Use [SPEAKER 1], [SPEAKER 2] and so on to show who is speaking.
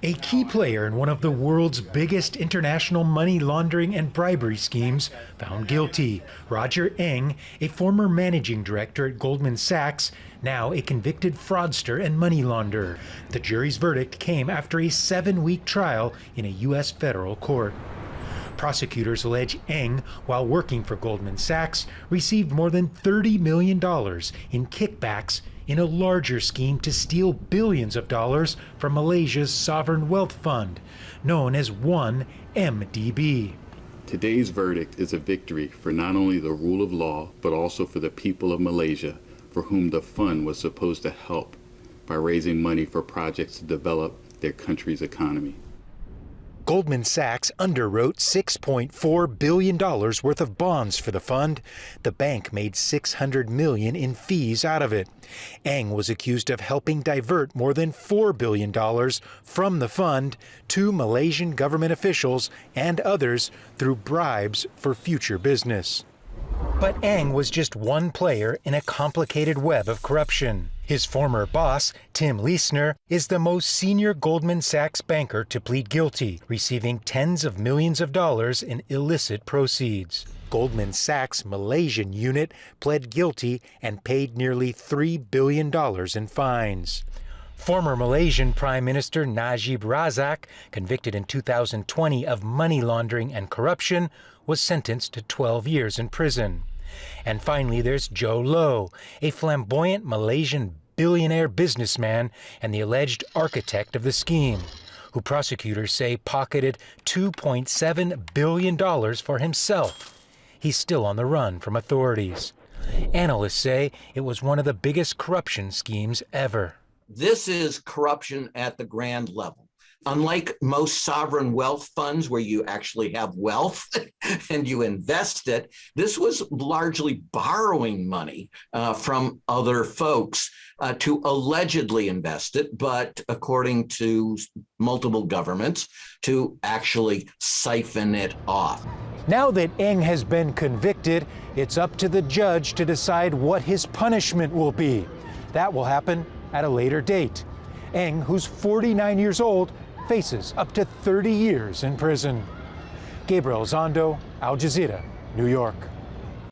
[SPEAKER 1] A key player in one of the world's biggest international money laundering and bribery schemes found guilty. Roger Ng, a former managing director at Goldman Sachs, now a convicted fraudster and money launderer. The jury's verdict came after a 7-week trial in a U.S. federal court. Prosecutors allege Ng, while working for Goldman Sachs, received more than $30 million in kickbacks in a larger scheme to steal billions of dollars from Malaysia's sovereign wealth fund, known as 1MDB.
[SPEAKER 2] Today's verdict is a victory for not only the rule of law, but also for the people of Malaysia, for whom the fund was supposed to help by raising money for projects to develop their country's economy.
[SPEAKER 1] Goldman Sachs underwrote $6.4 billion worth of bonds for the fund. The bank made $600 million in fees out of it. Ng was accused of helping divert more than $4 billion from the fund to Malaysian government officials and others through bribes for future business. But Ng was just one player in a complicated web of corruption. His former boss, Tim Leisner, is the most senior Goldman Sachs banker to plead guilty, receiving tens of millions of dollars in illicit proceeds. Goldman Sachs' Malaysian unit pled guilty and paid nearly $3 billion in fines. Former Malaysian Prime Minister Najib Razak, convicted in 2020 of money laundering and corruption, was sentenced to 12 years in prison. And finally, there's Joe Low, a flamboyant Malaysian billionaire businessman and the alleged architect of the scheme, who prosecutors say pocketed $2.7 billion for himself. He's still on the run from authorities. Analysts say it was one of the biggest corruption schemes ever.
[SPEAKER 3] This is corruption at the grand level. Unlike most sovereign wealth funds where you actually have wealth and you invest it, this was largely borrowing money from other folks to allegedly invest it, but according to multiple governments, to actually siphon it off.
[SPEAKER 1] Now that Ng has been convicted, it's up to the judge to decide what his punishment will be. That will happen at a later date. Ng, who's 49 years old, faces up to 30 years in prison. Gabriel Elizondo, Al Jazeera, New York.